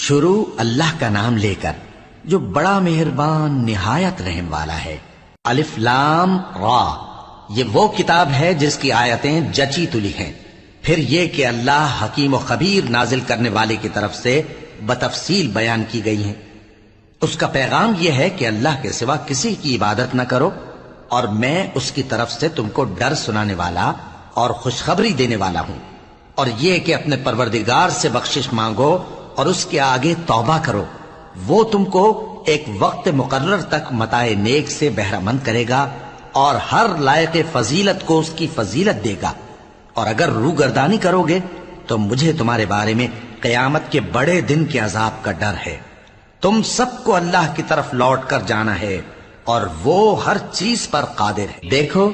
شروع اللہ کا نام لے کر جو بڑا مہربان نہایت رحم والا ہے۔ الف لام را، یہ وہ کتاب ہے جس کی آیتیں جچی تلی ہیں۔ پھر یہ کہ اللہ حکیم و خبیر نازل کرنے والے کی طرف سے بتفصیل بیان کی گئی ہیں۔ اس کا پیغام یہ ہے کہ اللہ کے سوا کسی کی عبادت نہ کرو، اور میں اس کی طرف سے تم کو ڈر سنانے والا اور خوشخبری دینے والا ہوں، اور یہ کہ اپنے پروردگار سے بخشش مانگو اور اس کے آگے توبہ کرو، وہ تم کو ایک وقت مقرر تک متاع نیک سے بہرہ مند کرے گا اور ہر لائق فضیلت کو اس کی فضیلت دے گا، اور اگر روگردانی کرو گے تو مجھے تمہارے بارے میں قیامت کے بڑے دن کے عذاب کا ڈر ہے۔ تم سب کو اللہ کی طرف لوٹ کر جانا ہے اور وہ ہر چیز پر قادر ہے۔ دیکھو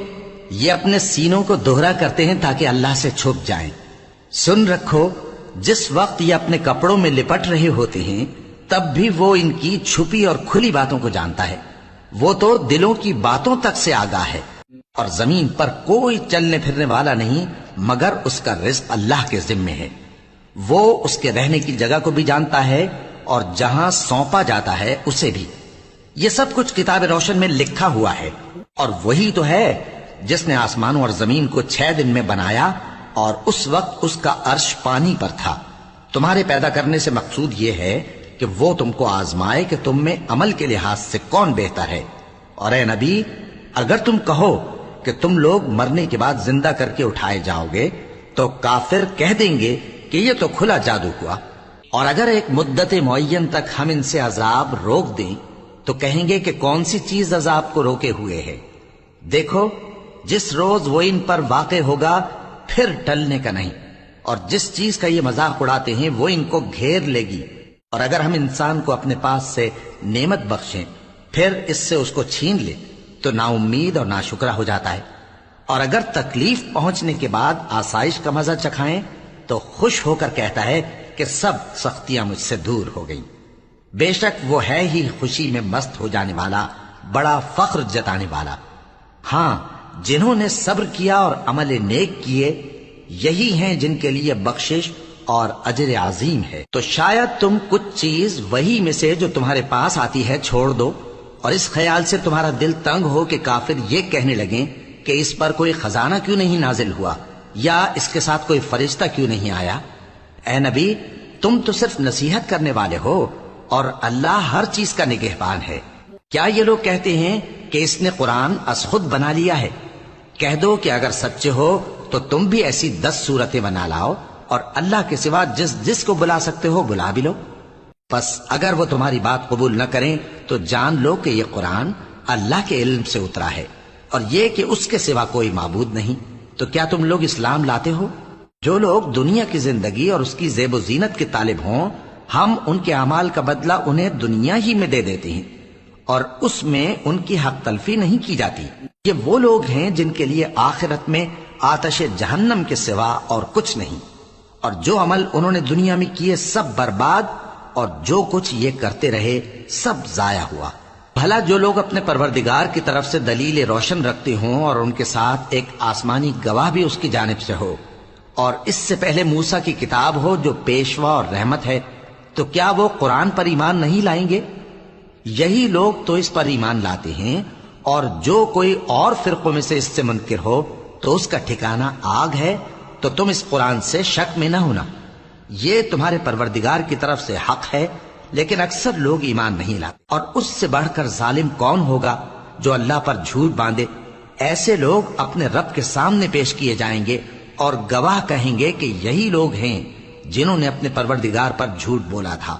یہ اپنے سینوں کو دوہرا کرتے ہیں تاکہ اللہ سے چھپ جائیں۔ سن رکھو جس وقت یہ اپنے کپڑوں میں لپٹ رہے ہوتے ہیں تب بھی وہ ان کی چھپی اور کھلی باتوں کو جانتا ہے۔ وہ تو دلوں کی باتوں تک سے آگاہ ہے، اور زمین پر کوئی چلنے پھرنے والا نہیں مگر اس کا رزق اللہ کے ذمے ہے۔ وہ اس کے رہنے کی جگہ کو بھی جانتا ہے اور جہاں سونپا جاتا ہے اسے بھی۔ یہ سب کچھ کتاب روشن میں لکھا ہوا ہے، اور وہی تو ہے جس نے آسمانوں اور زمین کو 6 دن میں بنایا، اور اس وقت اس کا عرش پانی پر تھا۔ تمہارے پیدا کرنے سے مقصود یہ ہے کہ وہ تم کو آزمائے کہ تم میں عمل کے لحاظ سے کون بہتر ہے۔ اور اے نبی، اگر تم کہو کہ تم لوگ مرنے کے بعد زندہ کر کے اٹھائے جاؤ گے تو کافر کہہ دیں گے کہ یہ تو کھلا جادو ہوا، اور اگر ایک مدت معین تک ہم ان سے عذاب روک دیں تو کہیں گے کہ کون سی چیز عذاب کو روکے ہوئے ہے۔ دیکھو جس روز وہ ان پر واقع ہوگا پھر ٹلنے کا نہیں، اور جس چیز کا یہ مذاق اڑاتے ہیں وہ ان کو گھیر لے گی۔ اور اگر ہم انسان کو اپنے پاس سے نعمت بخشیں پھر اس سے اس کو چھین لے تو نا امید اور ناشکرا ہو جاتا ہے، اور اگر تکلیف پہنچنے کے بعد آسائش کا مزہ چکھائیں تو خوش ہو کر کہتا ہے کہ سب سختیاں مجھ سے دور ہو گئیں۔ بے شک وہ ہے ہی خوشی میں مست ہو جانے والا، بڑا فخر جتانے والا۔ ہاں، جنہوں نے صبر کیا اور عمل نیک کیے یہی ہیں جن کے لیے بخشش اور اجر عظیم ہے۔ تو شاید تم کچھ چیز وہی میں سے جو تمہارے پاس آتی ہے چھوڑ دو، اور اس خیال سے تمہارا دل تنگ ہو کہ کافر یہ کہنے لگیں کہ اس پر کوئی خزانہ کیوں نہیں نازل ہوا، یا اس کے ساتھ کوئی فرشتہ کیوں نہیں آیا۔ اے نبی، تم تو صرف نصیحت کرنے والے ہو، اور اللہ ہر چیز کا نگہبان ہے۔ کیا یہ لوگ کہتے ہیں کہ اس نے قرآن از خود بنا لیا ہے؟ کہہ دو کہ اگر سچے ہو تو تم بھی ایسی 10 صورتیں بنا لاؤ، اور اللہ کے سوا جس جس کو بلا سکتے ہو بلا بھی لو۔ بس اگر وہ تمہاری بات قبول نہ کریں تو جان لو کہ یہ قرآن اللہ کے علم سے اترا ہے، اور یہ کہ اس کے سوا کوئی معبود نہیں۔ تو کیا تم لوگ اسلام لاتے ہو؟ جو لوگ دنیا کی زندگی اور اس کی زیب و زینت کے طالب ہوں، ہم ان کے اعمال کا بدلہ انہیں دنیا ہی میں دے دیتے ہیں، اور اس میں ان کی حق تلفی نہیں کی جاتی۔ یہ وہ لوگ ہیں جن کے لیے آخرت میں آتش جہنم کے سوا اور کچھ نہیں، اور جو عمل انہوں نے دنیا میں کیے سب برباد، اور جو کچھ یہ کرتے رہے سب ضائع ہوا۔ بھلا جو لوگ اپنے پروردگار کی طرف سے دلیل روشن رکھتے ہوں اور ان کے ساتھ ایک آسمانی گواہ بھی اس کی جانب سے ہو، اور اس سے پہلے موسیٰ کی کتاب ہو جو پیشوا اور رحمت ہے، تو کیا وہ قرآن پر ایمان نہیں لائیں گے؟ یہی لوگ تو اس پر ایمان لاتے ہیں، اور جو کوئی اور فرقوں میں سے اس سے منکر ہو تو اس کا ٹھکانہ آگ ہے۔ تو تم اس قرآن سے شک میں نہ ہونا، یہ تمہارے پروردگار کی طرف سے حق ہے، لیکن اکثر لوگ ایمان نہیں لاتے۔ اور اس سے بڑھ کر ظالم کون ہوگا جو اللہ پر جھوٹ باندھے؟ ایسے لوگ اپنے رب کے سامنے پیش کیے جائیں گے اور گواہ کہیں گے کہ یہی لوگ ہیں جنہوں نے اپنے پروردگار پر جھوٹ بولا تھا۔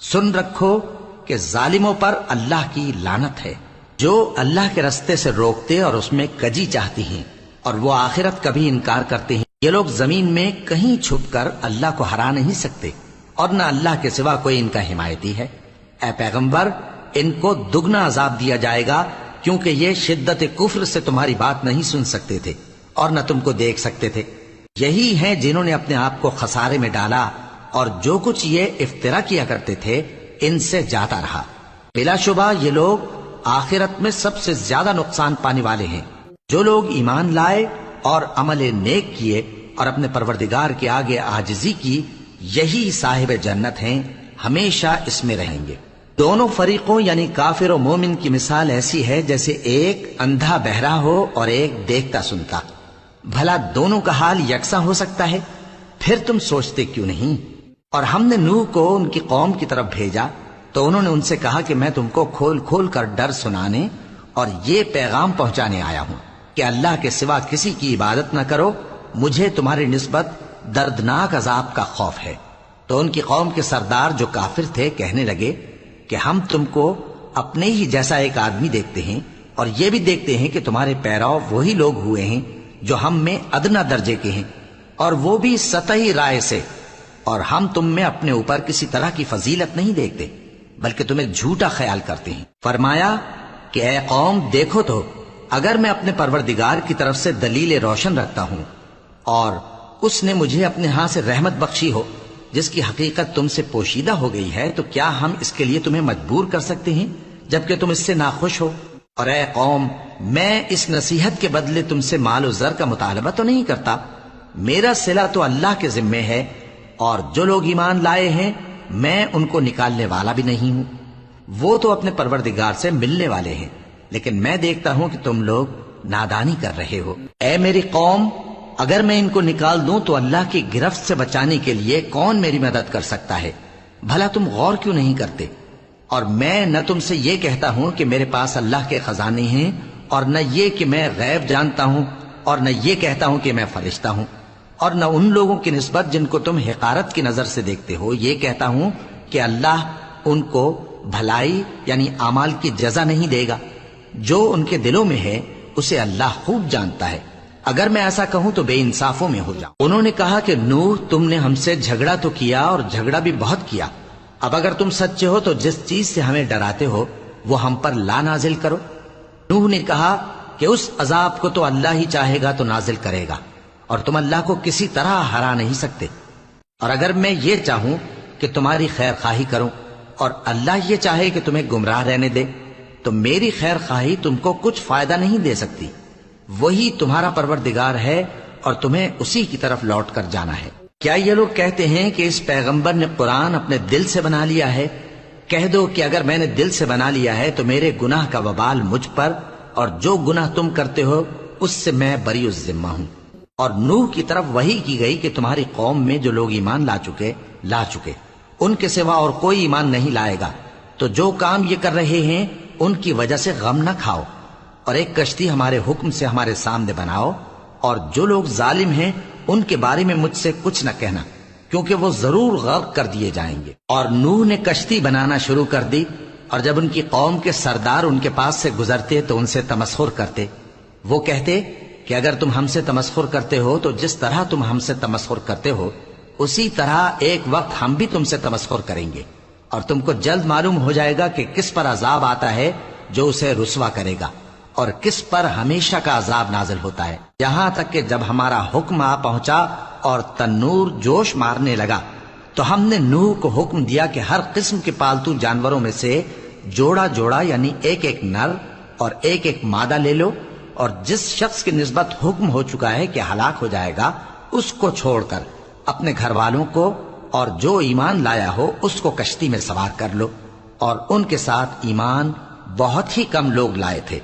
سن رکھو کہ ظالموں پر اللہ کی لعنت ہے، جو اللہ کے رستے سے روکتے اور اس میں کجی چاہتی ہیں، اور وہ آخرت کا بھی انکار کرتے ہیں۔ یہ لوگ زمین میں کہیں چھپ کر اللہ کو ہرا نہیں سکتے، اور نہ اللہ کے سوا کوئی ان کا حمایتی ہے۔ اے پیغمبر، ان کو دگنا عذاب دیا جائے گا، کیونکہ یہ شدت کفر سے تمہاری بات نہیں سن سکتے تھے اور نہ تم کو دیکھ سکتے تھے۔ یہی ہیں جنہوں نے اپنے آپ کو خسارے میں ڈالا، اور جو کچھ یہ افترا کیا کرتے تھے ان سے جاتا رہا۔ بلا شبہ یہ لوگ آخرت میں سب سے زیادہ نقصان پانے والے ہیں۔ جو لوگ ایمان لائے اور عمل نیک کیے اور اپنے پروردگار کے آگے عاجزی کی، یہی صاحب جنت ہیں، ہمیشہ اس میں رہیں گے۔ دونوں فریقوں یعنی کافر و مومن کی مثال ایسی ہے جیسے ایک اندھا بہرا ہو اور ایک دیکھتا سنتا۔ بھلا دونوں کا حال یکساں ہو سکتا ہے؟ پھر تم سوچتے کیوں نہیں؟ اور ہم نے نوح کو ان کی قوم کی طرف بھیجا تو انہوں نے ان سے کہا کہ میں تم کو کھول کھول کر ڈر سنانے اور یہ پیغام پہنچانے آیا ہوں کہ اللہ کے سوا کسی کی عبادت نہ کرو، مجھے تمہاری نسبت دردناک عذاب کا خوف ہے۔ تو ان کی قوم کے سردار جو کافر تھے کہنے لگے کہ ہم تم کو اپنے ہی جیسا ایک آدمی دیکھتے ہیں اور یہ بھی دیکھتے ہیں کہ تمہارے پیرو وہی لوگ ہوئے ہیں جو ہم میں ادنا درجے کے ہیں، اور وہ بھی سطحی رائے سے، اور ہم تم میں اپنے اوپر کسی طرح کی فضیلت نہیں دیکھتے بلکہ تمہیں جھوٹا خیال کرتے ہیں۔ فرمایا کہ اے قوم دیکھو تو، اگر میں اپنے پروردگار کی طرف سے دلیل روشن رکھتا ہوں اور اس نے مجھے اپنے ہاں سے رحمت بخشی ہو جس کی حقیقت تم سے پوشیدہ ہو گئی ہے، تو کیا ہم اس کے لیے تمہیں مجبور کر سکتے ہیں جبکہ تم اس سے ناخوش ہو؟ اور اے قوم، میں اس نصیحت کے بدلے تم سے مال و زر کا مطالبہ تو نہیں کرتا، میرا صلہ تو اللہ کے ذمے ہے، اور جو لوگ ایمان لائے ہیں میں ان کو نکالنے والا بھی نہیں ہوں، وہ تو اپنے پروردگار سے ملنے والے ہیں، لیکن میں دیکھتا ہوں کہ تم لوگ نادانی کر رہے ہو۔ اے میری قوم، اگر میں ان کو نکال دوں تو اللہ کی گرفت سے بچانے کے لیے کون میری مدد کر سکتا ہے؟ بھلا تم غور کیوں نہیں کرتے؟ اور میں نہ تم سے یہ کہتا ہوں کہ میرے پاس اللہ کے خزانے ہیں، اور نہ یہ کہ میں غیب جانتا ہوں، اور نہ یہ کہتا ہوں کہ میں فرشتہ ہوں، اور نہ ان لوگوں کی نسبت جن کو تم حقارت کی نظر سے دیکھتے ہو یہ کہتا ہوں کہ اللہ ان کو بھلائی یعنی اعمال کی جزا نہیں دے گا۔ جو ان کے دلوں میں ہے اسے اللہ خوب جانتا ہے، اگر میں ایسا کہوں تو بے انصافوں میں ہو جاؤں۔ انہوں نے کہا کہ نوح، تم نے ہم سے جھگڑا تو کیا اور جھگڑا بھی بہت کیا، اب اگر تم سچے ہو تو جس چیز سے ہمیں ڈراتے ہو وہ ہم پر لا نازل کرو۔ نوح نے کہا کہ اس عذاب کو تو اللہ ہی چاہے گا تو نازل کرے گا، اور تم اللہ کو کسی طرح ہرا نہیں سکتے، اور اگر میں یہ چاہوں کہ تمہاری خیر خواہی کروں اور اللہ یہ چاہے کہ تمہیں گمراہ رہنے دے تو میری خیر خواہی تم کو کچھ فائدہ نہیں دے سکتی، وہی تمہارا پروردگار ہے اور تمہیں اسی کی طرف لوٹ کر جانا ہے۔ کیا یہ لوگ کہتے ہیں کہ اس پیغمبر نے قرآن اپنے دل سے بنا لیا ہے؟ کہہ دو کہ اگر میں نے دل سے بنا لیا ہے تو میرے گناہ کا وبال مجھ پر، اور جو گناہ تم کرتے ہو اس سے میں بری الذمہ ہوں۔ اور نوح کی طرف وحی کی گئی کہ تمہاری قوم میں جو لوگ ایمان لا چکے ان کے سوا اور کوئی ایمان نہیں لائے گا، تو جو کام یہ کر رہے ہیں ان کی وجہ سے غم نہ کھاؤ، اور ایک کشتی ہمارے حکم سے ہمارے سامنے بناؤ، اور جو لوگ ظالم ہیں ان کے بارے میں مجھ سے کچھ نہ کہنا، کیونکہ وہ ضرور غرق کر دیے جائیں گے۔ اور نوح نے کشتی بنانا شروع کر دی، اور جب ان کی قوم کے سردار ان کے پاس سے گزرتے تو ان سے تمسخر کرتے۔ وہ کہتے کہ اگر تم ہم سے تمسخر کرتے ہو تو جس طرح تم ہم سے تمسخر کرتے ہو اسی طرح ایک وقت ہم بھی تم سے تمسخر کریں گے، اور تم کو جلد معلوم ہو جائے گا کہ کس پر عذاب آتا ہے جو اسے رسوا کرے گا، اور کس پر ہمیشہ کا عذاب نازل ہوتا ہے، یہاں تک کہ جب ہمارا حکم آ پہنچا اور تنور جوش مارنے لگا تو ہم نے نوح کو حکم دیا کہ ہر قسم کے پالتو جانوروں میں سے جوڑا جوڑا یعنی ایک ایک نر اور ایک ایک مادہ لے لو، اور جس شخص کی نسبت حکم ہو چکا ہے کہ ہلاک ہو جائے گا اس کو چھوڑ کر اپنے گھر والوں کو اور جو ایمان لایا ہو اس کو کشتی میں سوار کر لو، اور ان کے ساتھ ایمان بہت ہی کم لوگ لائے تھے۔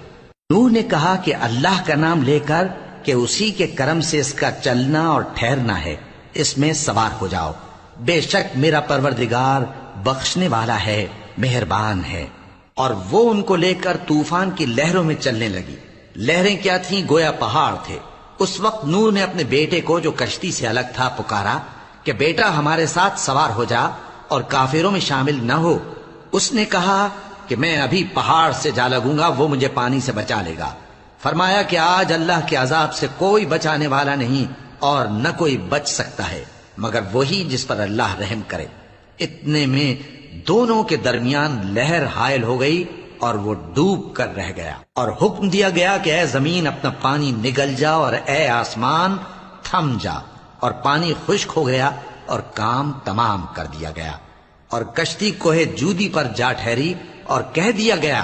نوح نے کہا کہ اللہ کا نام لے کر کہ اسی کے کرم سے اس کا چلنا اور ٹھہرنا ہے، اس میں سوار ہو جاؤ، بے شک میرا پروردگار بخشنے والا ہے، مہربان ہے۔ اور وہ ان کو لے کر طوفان کی لہروں میں چلنے لگی۔ لہریں کیا تھیں؟ گویا پہاڑ تھے۔ اس وقت نوح نے اپنے بیٹے کو جو کشتی سے الگ تھا پکارا کہ بیٹا ہمارے ساتھ سوار ہو جا اور کافروں میں شامل نہ ہو۔ اس نے کہا کہ میں ابھی پہاڑ سے جا لگوں گا، وہ مجھے پانی سے بچا لے گا۔ فرمایا کہ آج اللہ کے عذاب سے کوئی بچانے والا نہیں اور نہ کوئی بچ سکتا ہے مگر وہی جس پر اللہ رحم کرے۔ اتنے میں دونوں کے درمیان لہر حائل ہو گئی اور وہ ڈوب کر رہ گیا، اور حکم دیا گیا کہ اے زمین اپنا پانی نگل جا اور اے آسمان تھم جا، اور پانی خشک ہو گیا اور کام تمام کر دیا گیا، اور کشتی کوہ جودی پر جا ٹھہری، اور کہہ دیا گیا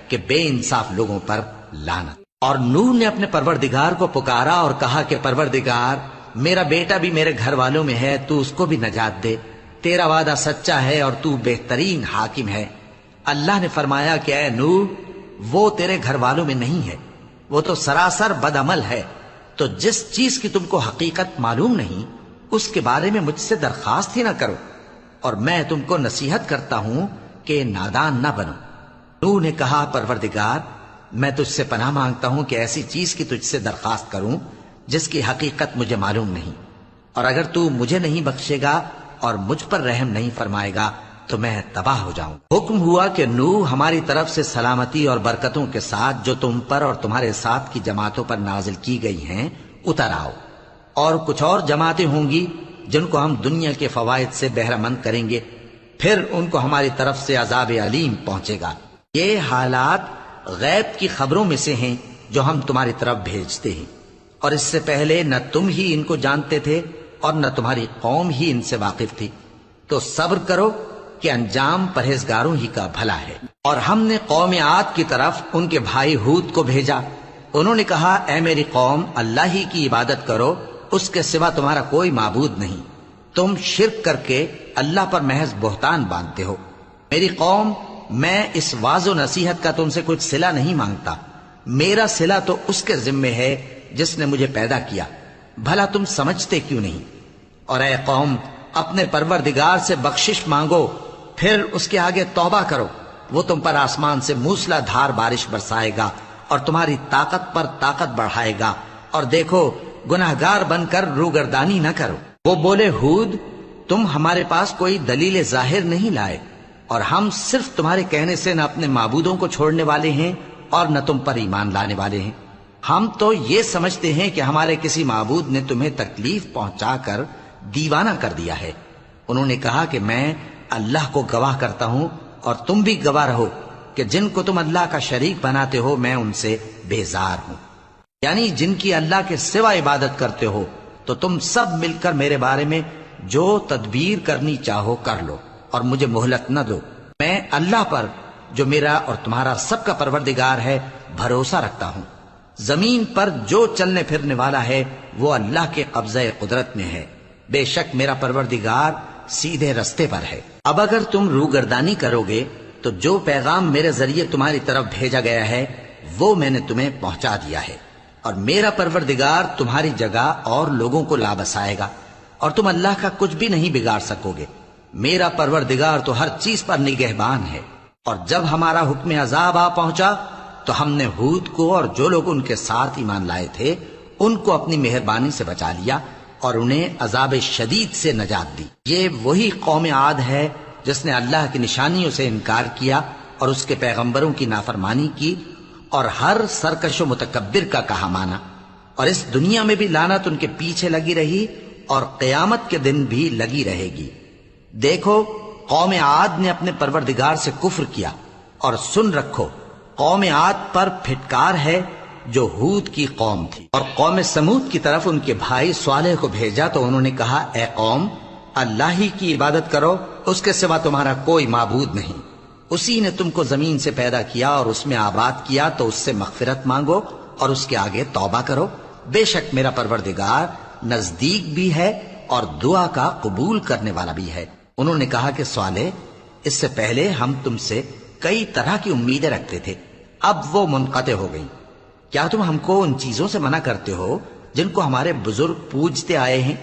کہ بے انصاف لوگوں پر لعنت۔ اور نوح نے اپنے پروردگار کو پکارا اور کہا کہ پروردگار، میرا بیٹا بھی میرے گھر والوں میں ہے، تو اس کو بھی نجات دے، تیرا وعدہ سچا ہے اور تو بہترین حاکم ہے۔ اللہ نے فرمایا کہ اے نوح، وہ تیرے گھر والوں میں نہیں ہے، وہ تو سراسر بد عمل ہے، تو جس چیز کی تم کو حقیقت معلوم نہیں اس کے بارے میں مجھ سے درخواست ہی نہ کرو، اور میں تم کو نصیحت کرتا ہوں کہ نادان نہ بنو۔ نوح نے کہا پروردگار، میں تجھ سے پناہ مانگتا ہوں کہ ایسی چیز کی تجھ سے درخواست کروں جس کی حقیقت مجھے معلوم نہیں، اور اگر تو مجھے نہیں بخشے گا اور مجھ پر رحم نہیں فرمائے گا تو میں تباہ ہو جاؤں۔ حکم ہوا کہ نوح ہماری طرف سے سلامتی اور برکتوں کے ساتھ جو تم پر اور تمہارے ساتھ کی جماعتوں پر نازل کی گئی ہیں اتر آؤ، اور کچھ اور جماعتیں ہوں گی جن کو ہم دنیا کے فوائد سے بہرہ مند کریں گے، پھر ان کو ہماری طرف سے عذاب علیم پہنچے گا۔ یہ حالات غیب کی خبروں میں سے ہیں جو ہم تمہاری طرف بھیجتے ہیں، اور اس سے پہلے نہ تم ہی ان کو جانتے تھے اور نہ تمہاری قوم ہی ان سے واقف تھی، تو صبر کرو کہ انجام پرہیزگاروں ہی کا بھلا ہے۔ اور ہم نے قوم عاد کی طرف ان کے بھائی ہود کو بھیجا، انہوں نے کہا اے میری قوم، اللہ ہی کی عبادت کرو، اس کے سوا تمہارا کوئی معبود نہیں، تم شرک کر کے اللہ پر محض بہتان باندھتے ہو۔ میری قوم، میں اس واعظ و نصیحت کا تم سے کچھ صلہ نہیں مانگتا، میرا صلہ تو اس کے ذمے ہے جس نے مجھے پیدا کیا، بھلا تم سمجھتے کیوں نہیں؟ اور اے قوم، اپنے پروردگار سے بخشش مانگو، پھر اس کے آگے توبہ کرو، وہ تم پر آسمان سے موسلا دھار بارش برسائے گا اور تمہاری طاقت پر طاقت بڑھائے گا، اور دیکھو گناہگار بن کر روگردانی نہ کرو۔ وہ بولے ہود، تم ہمارے پاس کوئی دلیل ظاہر نہیں لائے، اور ہم صرف تمہارے کہنے سے نہ اپنے معبودوں کو چھوڑنے والے ہیں اور نہ تم پر ایمان لانے والے ہیں۔ ہم تو یہ سمجھتے ہیں کہ ہمارے کسی معبود نے تمہیں تکلیف پہنچا کر دیوانہ کر دیا ہے۔ انہوں نے کہا کہ میں اللہ کو گواہ کرتا ہوں اور تم بھی گواہ رہو کہ جن کو تم اللہ کا شریک بناتے ہو میں ان سے بیزار ہوں، یعنی جن کی اللہ کے سوا عبادت کرتے ہو، تو تم سب مل کر میرے بارے میں جو تدبیر کرنی چاہو کر لو اور مجھے مہلت نہ دو۔ میں اللہ پر جو میرا اور تمہارا سب کا پروردگار ہے بھروسہ رکھتا ہوں۔ زمین پر جو چلنے پھرنے والا ہے وہ اللہ کے قبضہ قدرت میں ہے، بے شک میرا پروردگار سیدھے رستے پر ہے۔ اب اگر تم روگردانی کرو گے تو جو پیغام میرے ذریعے تمہاری طرف بھیجا گیا ہے وہ میں نے تمہیں پہنچا دیا ہے، اور میرا پروردگار تمہاری جگہ اور لوگوں کو لا بسائے گا، اور تم اللہ کا کچھ بھی نہیں بگاڑ سکو گے۔ میرا پروردگار تو ہر چیز پر نگہبان ہے۔ اور جب ہمارا حکم عذاب آ پہنچا تو ہم نے ہود کو اور جو لوگ ان کے ساتھ ایمان لائے تھے ان کو اپنی مہربانی سے بچا لیا اور انہیں عذاب شدید سے نجات دی۔ یہ وہی قوم عاد ہے جس نے اللہ کی نشانیوں سے انکار کیا اور اس کے پیغمبروں کی نافرمانی کی اور ہر سرکش و متکبر کا کہا مانا، اور اس دنیا میں بھی لعنت ان کے پیچھے لگی رہی اور قیامت کے دن بھی لگی رہے گی۔ دیکھو قوم عاد نے اپنے پروردگار سے کفر کیا، اور سن رکھو قوم عاد پر پھٹکار ہے جو ہود کی قوم تھی۔ اور قوم سمود کی طرف ان کے بھائی صالح کو بھیجا تو انہوں نے کہا اے قوم، اللہ ہی کی عبادت کرو، اس کے سوا تمہارا کوئی معبود نہیں، اسی نے تم کو زمین سے پیدا کیا اور اس میں آباد کیا، تو اس سے مغفرت مانگو اور اس کے آگے توبہ کرو، بے شک میرا پروردگار نزدیک بھی ہے اور دعا کا قبول کرنے والا بھی ہے۔ انہوں نے کہا کہ صالح، اس سے پہلے ہم تم سے کئی طرح کی امیدیں رکھتے تھے، اب وہ منقطع ہو گئی۔ کیا تم ہم کو ان چیزوں سے منع کرتے ہو جن کو ہمارے بزرگ پوجتے آئے ہیں؟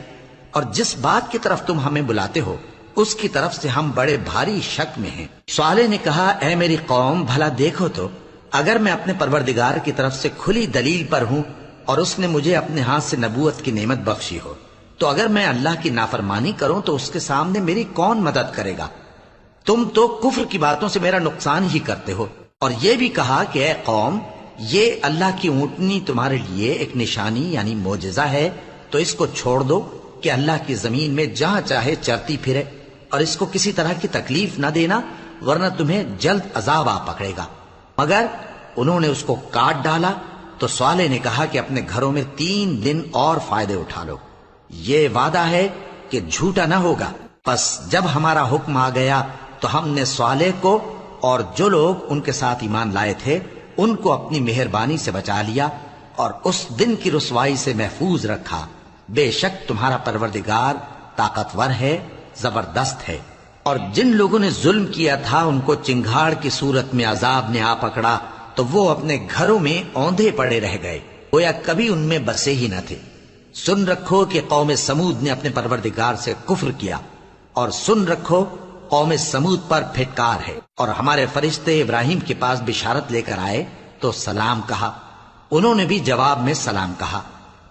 اور جس بات کی طرف تم ہمیں بلاتے ہو اس کی طرف سے ہم بڑے بھاری شک میں ہیں۔ صالح نے کہا اے میری قوم، بھلا دیکھو تو اگر میں اپنے پروردگار کی طرف سے کھلی دلیل پر ہوں اور اس نے مجھے اپنے ہاتھ سے نبوت کی نعمت بخشی ہو، تو اگر میں اللہ کی نافرمانی کروں تو اس کے سامنے میری کون مدد کرے گا؟ تم تو کفر کی باتوں سے میرا نقصان ہی کرتے ہو۔ اور یہ بھی کہا کہ اے قوم، یہ اللہ کی اونٹنی تمہارے لیے ایک نشانی یعنی معجزہ ہے، تو اس کو چھوڑ دو کہ اللہ کی زمین میں جہاں چاہے چرتی پھرے، اور اس کو کسی طرح کی تکلیف نہ دینا، ورنہ تمہیں جلد عذاب آ پکڑے گا۔ مگر انہوں نے اس کو کاٹ ڈالا تو صالح نے کہا کہ اپنے گھروں میں 3 دن اور فائدے اٹھا لو، یہ وعدہ ہے کہ جھوٹا نہ ہوگا۔ پس جب ہمارا حکم آ گیا تو ہم نے صالح کو اور جو لوگ ان کے ساتھ ایمان لائے تھے ان کو اپنی مہربانی سے بچا لیا اور اس دن کی رسوائی سے محفوظ رکھا۔ بے شک تمہارا پروردگار طاقتور ہے، زبردست ہے۔ اور جن لوگوں نے ظلم کیا تھا ان کو چنگھاڑ کی صورت میں عذاب نے آ پکڑا تو وہ اپنے گھروں میں اوندھے پڑے رہ گئے، گویا کبھی ان میں بسے ہی نہ تھے۔ سن رکھو کہ قوم سمود نے اپنے پروردگار سے کفر کیا، اور سن رکھو قوم سمود پر پھٹکار ہے۔ اور ہمارے فرشتے ابراہیم کے پاس بشارت لے کر آئے تو سلام کہا، انہوں نے بھی جواب میں سلام کہا۔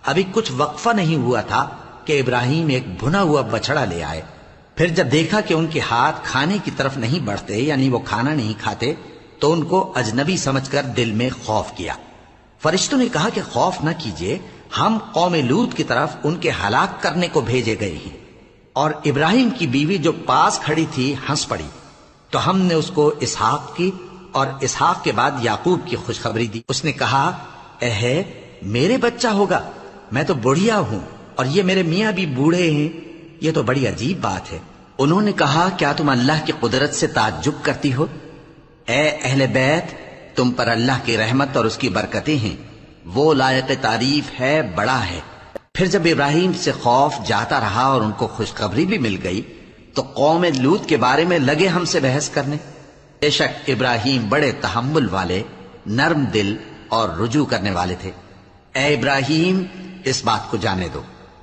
ابھی کچھ وقفہ نہیں ہوا تھا کہ ابراہیم ایک بھنا ہوا بچڑا لے آئے۔ پھر جب دیکھا کہ ان کے ہاتھ کھانے کی طرف نہیں بڑھتے، یعنی وہ کھانا نہیں کھاتے، تو ان کو اجنبی سمجھ کر دل میں خوف کیا۔ فرشتوں نے کہا کہ خوف نہ کیجیے، ہم قوم لوط کی طرف ان کے ہلاک کرنے کو بھیجے گئے ہیں۔ اور ابراہیم کی بیوی جو پاس کھڑی تھی ہنس پڑی، تو ہم نے اس کو اسحاق کی اور اسحاق کے بعد یعقوب کی خوشخبری دی۔ اس نے کہا، اے میرے بچہ ہوگا، میں تو بڑھیا ہوں اور یہ میرے میاں بھی بوڑھے ہیں، یہ تو بڑی عجیب بات ہے۔ انہوں نے کہا، کیا تم اللہ کی قدرت سے تعجب کرتی ہو؟ اے اہل بیت، تم پر اللہ کی رحمت اور اس کی برکتیں ہیں، وہ لائق تعریف ہے، بڑا ہے۔ پھر جب ابراہیم سے خوف جاتا رہا اور ان کو خوشخبری بھی مل گئی تو قوم لوط کے بارے میں لگے ہم سے بحث کرنے۔ بے شک ابراہیم بڑے تحمل والے، نرم دل اور رجوع کرنے والے تھے۔ اے ابراہیم، اس بات کو جانے دو،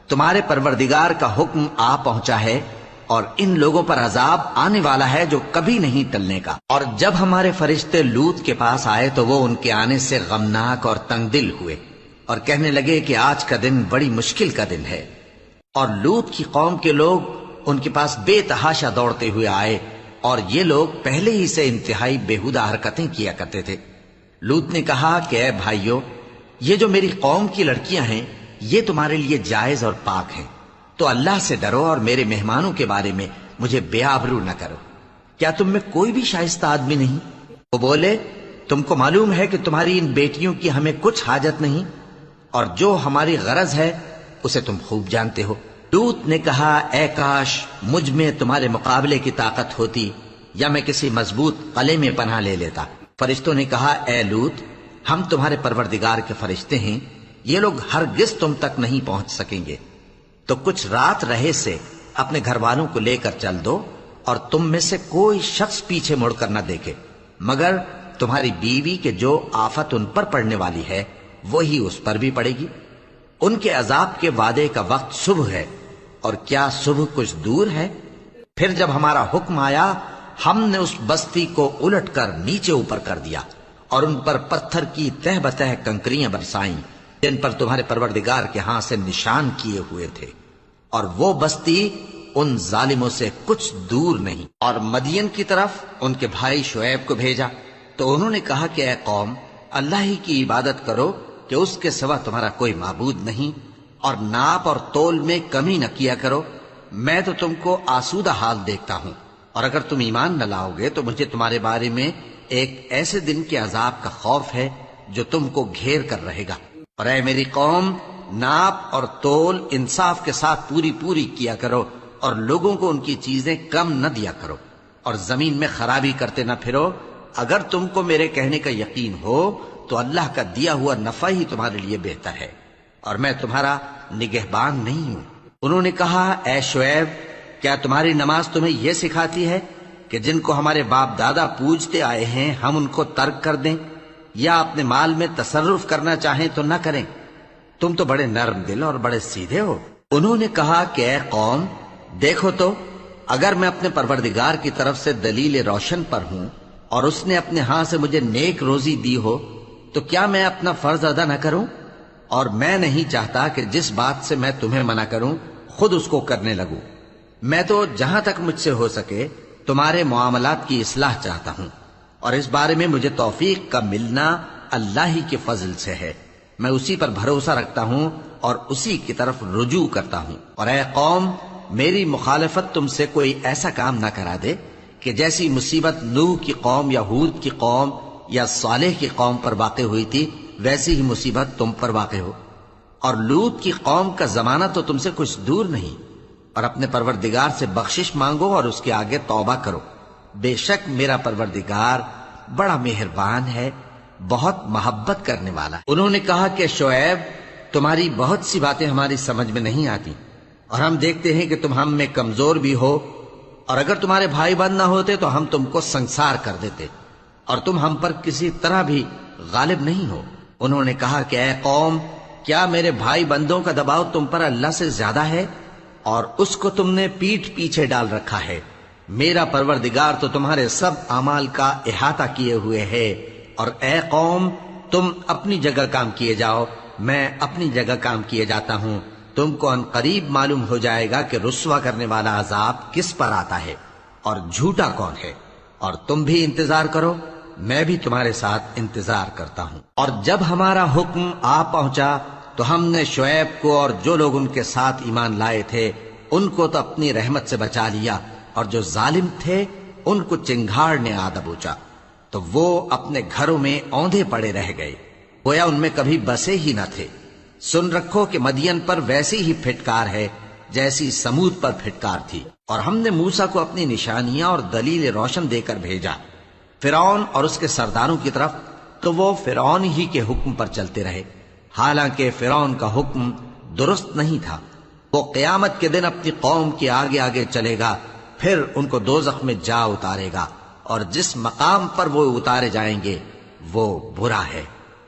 تمہارے پروردگار کا حکم آ پہنچا ہے اور ان لوگوں پر عذاب آنے والا ہے جو کبھی نہیں ٹلنے کا۔ اور جب ہمارے فرشتے لوط کے پاس آئے تو وہ ان کے آنے سے غمناک اور تنگ دل ہوئے اور کہنے لگے کہ آج کا دن بڑی مشکل کا دن ہے۔ اور لوط کی قوم کے لوگ ان کے پاس بے تحاشا دوڑتے ہوئے آئے، اور یہ لوگ پہلے ہی سے انتہائی بیہودہ حرکتیں کیا کرتے تھے۔ لوط نے کہا کہ اے بھائیو، یہ جو میری قوم کی لڑکیاں ہیں یہ تمہارے لیے جائز اور پاک ہیں، تو اللہ سے ڈرو اور میرے مہمانوں کے بارے میں مجھے بے آبرو نہ کرو۔ کیا تم میں کوئی بھی شائستہ آدمی نہیں؟ وہ بولے، تم کو معلوم ہے کہ تمہاری ان بیٹیوں کی ہمیں کچھ حاجت نہیں، اور جو ہماری غرض ہے اسے تم خوب جانتے ہو۔ لوط نے کہا، اے کاش مجھ میں تمہارے مقابلے کی طاقت ہوتی، یا میں کسی مضبوط قلعے میں پناہ لے لیتا۔ فرشتوں نے کہا، اے لوط، ہم تمہارے پروردگار کے فرشتے ہیں، یہ لوگ ہرگز تم تک نہیں پہنچ سکیں گے، تو کچھ رات رہے سے اپنے گھر والوں کو لے کر چل دو، اور تم میں سے کوئی شخص پیچھے مڑ کر نہ دیکھے، مگر تمہاری بیوی کے جو آفت ان پر پڑنے والی ہے وہی اس پر بھی پڑے گی۔ ان کے عذاب کے وعدے کا وقت صبح ہے، اور کیا صبح کچھ دور ہے؟ پھر جب ہمارا حکم آیا ہم نے اس بستی کو الٹ کر نیچے اوپر کر دیا اور ان پر پتھر کی تہ بتہ کنکریاں برسائیں جن پر تمہارے پروردگار کے ہاں سے نشان کیے ہوئے تھے، اور وہ بستی ان ظالموں سے کچھ دور نہیں۔ اور مدین کی طرف ان کے بھائی شعیب کو بھیجا تو انہوں نے کہا کہ اے قوم، اللہ ہی کی عبادت کرو کہ اس کے سوا تمہارا کوئی معبود نہیں، اور ناپ اور تول میں کمی نہ کیا کرو، میں تو تم کو آسودہ حال دیکھتا ہوں، اور اگر تم ایمان نہ لاؤ گے تو مجھے تمہارے بارے میں ایک ایسے دن کے عذاب کا خوف ہے جو تم کو گھیر کر رہے گا۔ اور اے میری قوم، ناپ اور تول انصاف کے ساتھ پوری پوری کیا کرو، اور لوگوں کو ان کی چیزیں کم نہ دیا کرو، اور زمین میں خرابی کرتے نہ پھرو۔ اگر تم کو میرے کہنے کا یقین ہو تو اللہ کا دیا ہوا نفع ہی تمہارے لیے بہتر ہے، اور میں تمہارا نگہبان نہیں ہوں۔ انہوں نے کہا، اے شعیب، کیا تمہاری نماز تمہیں یہ سکھاتی ہے کہ جن کو ہمارے باپ دادا پوجتے آئے ہیں ہم ان کو ترک کر دیں، یا اپنے مال میں تصرف کرنا چاہیں تو نہ کریں؟ تم تو بڑے نرم دل اور بڑے سیدھے ہو۔ انہوں نے کہا کہ اے قوم، دیکھو تو، اگر میں اپنے پروردگار کی طرف سے دلیل روشن پر ہوں اور اس نے اپنے ہاں سے مجھے نیک روزی دی ہو تو کیا میں اپنا فرض ادا نہ کروں؟ اور میں نہیں چاہتا کہ جس بات سے میں تمہیں منع کروں خود اس کو کرنے لگوں۔ میں تو جہاں تک مجھ سے ہو سکے تمہارے معاملات کی اصلاح چاہتا ہوں، اور اس بارے میں مجھے توفیق کا ملنا اللہ ہی کے فضل سے ہے۔ میں اسی پر بھروسہ رکھتا ہوں اور اسی کی طرف رجوع کرتا ہوں۔ اور اے قوم، میری مخالفت تم سے کوئی ایسا کام نہ کرا دے کہ جیسی مصیبت نوح کی قوم یا ہود کی قوم یا صالح کی قوم پر واقع ہوئی تھی ویسی ہی مصیبت تم پر واقع ہو۔ اور لوط کی قوم کا زمانہ تو تم سے کچھ دور نہیں، اور اپنے پروردگار سے بخشش مانگو اور اس کے آگے توبہ کرو، بے شک میرا پروردگار بڑا مہربان ہے، بہت محبت کرنے والا ہے۔ انہوں نے کہا کہ شعیب، تمہاری بہت سی باتیں ہماری سمجھ میں نہیں آتی، اور ہم دیکھتے ہیں کہ تم ہم میں کمزور بھی ہو اور اگر تمہارے بھائی بند نہ ہوتے تو ہم تم کو سنسار کر دیتے، اور تم ہم پر کسی طرح بھی غالب نہیں ہو۔ انہوں نے کہا کہ اے قوم، کیا میرے بھائی بندوں کا دباؤ تم پر اللہ سے زیادہ ہے، اور اس کو تم نے پیٹھ پیچھے ڈال رکھا ہے؟ میرا پروردگار تو تمہارے سب اعمال کا احاطہ کیے ہوئے ہے۔ اور اے قوم، تم اپنی جگہ کام کیے جاؤ، میں اپنی جگہ کام کیے جاتا ہوں۔ تم کو ان قریب معلوم ہو جائے گا کہ رسوا کرنے والا عذاب کس پر آتا ہے اور جھوٹا کون ہے، اور تم بھی انتظار کرو، میں بھی تمہارے ساتھ انتظار کرتا ہوں۔ اور جب ہمارا حکم آ پہنچا تو ہم نے شعیب کو اور جو لوگ ان کے ساتھ ایمان لائے تھے ان کو تو اپنی رحمت سے بچا لیا، اور جو ظالم تھے ان کو چنگھاڑ نے آ دبوچا، تو وہ اپنے گھروں میں اوندھے پڑے رہ گئے، گویا ان میں کبھی بسے ہی نہ تھے۔ سن رکھو کہ مدین پر ویسی ہی پھٹکار ہے جیسی سمود پر پھٹکار تھی۔ اور ہم نے موسیٰ کو اپنی نشانیاں اور دلیل روشن دے کر بھیجا فرعون اور اس کے سرداروں کی طرف، تو وہ فرعون ہی کے حکم پر چلتے رہے، حالانکہ فرعون کا حکم درست نہیں تھا۔ وہ قیامت کے دن اپنی قوم کے آگے آگے چلے گا، پھر ان کو دوزخ میں جا اتارے گا، اور جس مقام پر وہ اتارے جائیں گے وہ برا ہے۔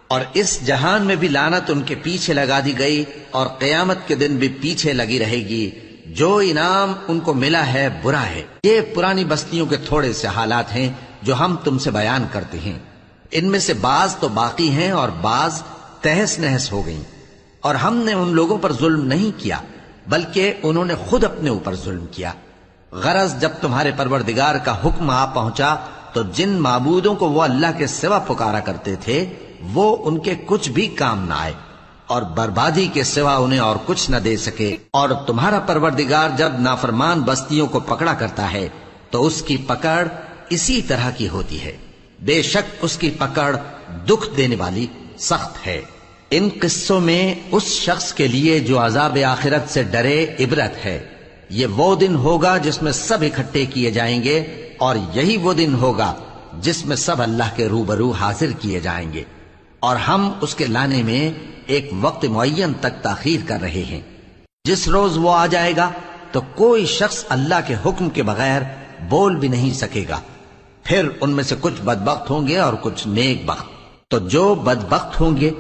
اور اس جہان میں بھی لعنت ان کے پیچھے لگا دی گئی، اور قیامت کے دن بھی پیچھے لگی رہے گی۔ جو انعام ان کو ملا ہے برا ہے۔ یہ پرانی بستیوں کے تھوڑے سے حالات ہیں جو ہم تم سے بیان کرتے ہیں، ان میں سے بعض تو باقی ہیں اور بعض تہس نہس ہو گئیں۔ اور ہم نے ان لوگوں پر ظلم نہیں کیا بلکہ انہوں نے خود اپنے اوپر ظلم کیا۔ غرض جب تمہارے پروردگار کا حکم آ پہنچا تو جن معبودوں کو وہ اللہ کے سوا پکارا کرتے تھے وہ ان کے کچھ بھی کام نہ آئے، اور بربادی کے سوا انہیں اور کچھ نہ دے سکے۔ اور تمہارا پروردگار جب نافرمان بستیوں کو پکڑا کرتا ہے تو اس کی پکڑ اسی طرح کی ہوتی ہے، بے شک اس کی پکڑ دکھ دینے والی سخت ہے۔ ان قصوں میں اس شخص کے لیے جو عذاب آخرت سے ڈرے عبرت ہے۔ یہ وہ دن ہوگا جس میں سب اکٹھے کیے جائیں گے، اور یہی وہ دن ہوگا جس میں سب اللہ کے روبرو حاضر کیے جائیں گے، اور ہم اس کے لانے میں ایک وقت معین تک تاخیر کر رہے ہیں۔ جس روز وہ آ جائے گا تو کوئی شخص اللہ کے حکم کے بغیر بول بھی نہیں سکے گا۔ پھر ان میں سے کچھ بدبخت ہوں گے اور کچھ نیک بخت۔ تو جو بدبخت ہوں گے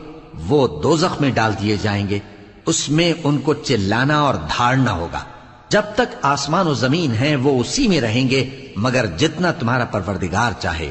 وہ دوزخ میں ڈال دیے جائیں گے، اس میں ان کو چلانا اور دھاڑنا ہوگا۔ جب تک آسمان و زمین ہیں وہ اسی میں رہیں گے مگر جتنا تمہارا پروردگار چاہے۔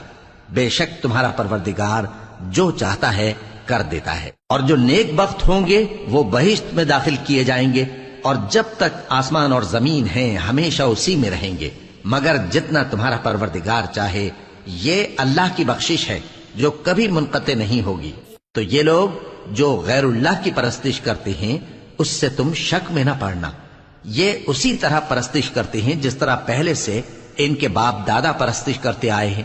بے شک تمہارا پروردگار جو چاہتا ہے کر دیتا ہے۔ اور جو نیک بخت ہوں گے وہ بہشت میں داخل کیے جائیں گے، اور جب تک آسمان اور زمین ہیں ہمیشہ اسی میں رہیں گے مگر جتنا تمہارا پروردگار چاہے۔ یہ اللہ کی بخشش ہے جو کبھی منقطع نہیں ہوگی۔ تو یہ لوگ جو غیر اللہ کی پرستش کرتے ہیں اس سے تم شک میں نہ پڑنا، یہ اسی طرح پرستش کرتے ہیں جس طرح پہلے سے ان کے باپ دادا پرستش کرتے آئے ہیں،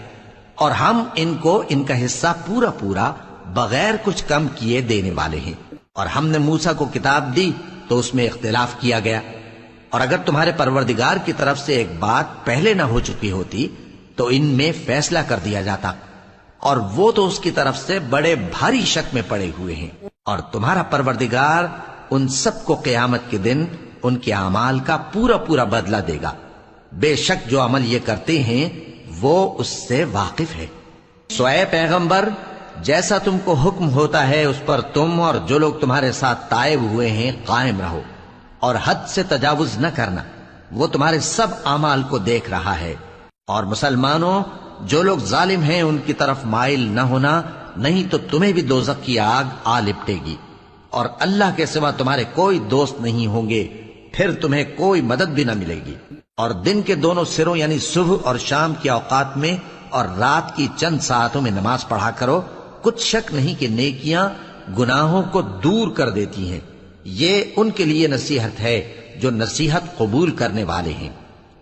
اور ہم ان کو ان کا حصہ پورا پورا بغیر کچھ کم کیے دینے والے ہیں۔ اور ہم نے موسیٰ کو کتاب دی تو اس میں اختلاف کیا گیا، اور اگر تمہارے پروردگار کی طرف سے ایک بات پہلے نہ ہو چکی ہوتی تو ان میں فیصلہ کر دیا جاتا، اور وہ تو اس کی طرف سے بڑے بھاری شک میں پڑے ہوئے ہیں۔ اور تمہارا پروردگار ان سب کو قیامت کے دن ان کے اعمال کا پورا پورا بدلہ دے گا، بے شک جو عمل یہ کرتے ہیں وہ اس سے واقف ہے۔ سو اے پیغمبر، جیسا تم کو حکم ہوتا ہے اس پر تم اور جو لوگ تمہارے ساتھ تائب ہوئے ہیں قائم رہو، اور حد سے تجاوز نہ کرنا، وہ تمہارے سب اعمال کو دیکھ رہا ہے۔ اور مسلمانوں، جو لوگ ظالم ہیں ان کی طرف مائل نہ ہونا، نہیں تو تمہیں بھی دوزخ کی آگ آ لپٹے گی، اور اللہ کے سوا تمہارے کوئی دوست نہیں ہوں گے، پھر تمہیں کوئی مدد بھی نہ ملے گی۔ اور دن کے دونوں سروں یعنی صبح اور شام کے اوقات میں اور رات کی چند ساعتوں میں نماز پڑھا کرو، کچھ شک نہیں کہ نیکیاں گناہوں کو دور کر دیتی ہیں۔ یہ ان کے لیے نصیحت ہے جو نصیحت قبول کرنے والے ہیں۔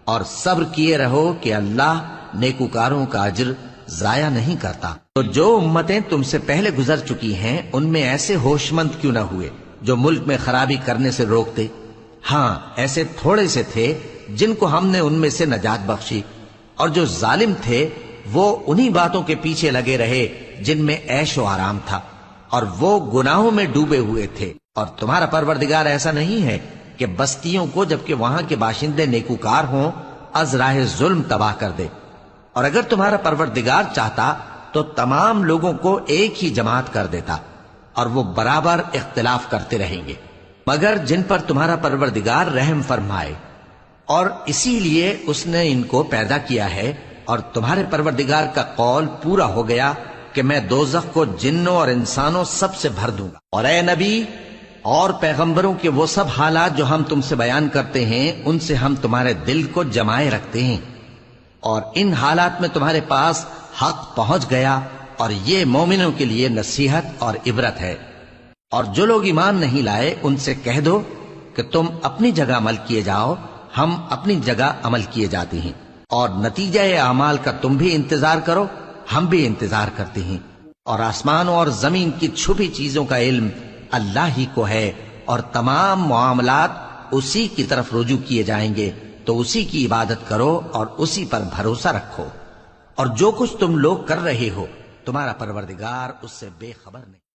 اور صبر کیے رہو کہ اللہ نیکوکاروں کا اجر ضائع نہیں کرتا۔ تو جو امتیں تم سے پہلے گزر چکی ہیں ان میں ایسے ہوش مند کیوں نہ ہوئے جو ملک میں خرابی کرنے سے روکتے؟ ہاں، ایسے تھوڑے سے تھے جن کو ہم نے ان میں سے نجات بخشی، اور جو ظالم تھے وہ انہی باتوں کے پیچھے لگے رہے جن میں عیش و آرام تھا، اور وہ گناہوں میں ڈوبے ہوئے تھے۔ اور تمہارا پروردگار ایسا نہیں ہے کہ بستیوں کو جبکہ وہاں کے باشندے نیکوکار ہوں از راہ ظلم تباہ کر دے۔ اور اگر تمہارا پروردگار چاہتا تو تمام لوگوں کو ایک ہی جماعت کر دیتا، اور وہ برابر اختلاف کرتے رہیں گے، مگر جن پر تمہارا پروردگار رحم فرمائے، اور اسی لیے اس نے ان کو پیدا کیا ہے۔ اور تمہارے پروردگار کا قول پورا ہو گیا کہ میں دوزخ کو جنوں اور انسانوں سب سے بھر دوں گا۔ اور اے نبی اور پیغمبروں کے وہ سب حالات جو ہم تم سے بیان کرتے ہیں، ان سے ہم تمہارے دل کو جمائے رکھتے ہیں، اور ان حالات میں تمہارے پاس حق پہنچ گیا، اور یہ مومنوں کے لیے نصیحت اور عبرت ہے۔ اور جو لوگ ایمان نہیں لائے ان سے کہہ دو کہ تم اپنی جگہ عمل کیے جاؤ، ہم اپنی جگہ عمل کیے جاتے ہیں، اور نتیجہ اعمال کا تم بھی انتظار کرو، ہم بھی انتظار کرتے ہیں۔ اور آسمانوں اور زمین کی چھپی چیزوں کا علم اللہ ہی کو ہے، اور تمام معاملات اسی کی طرف رجوع کیے جائیں گے، تو اسی کی عبادت کرو اور اسی پر بھروسہ رکھو۔ اور جو کچھ تم لوگ کر رہے ہو تمہارا پروردگار اس سے بے خبر نہیں۔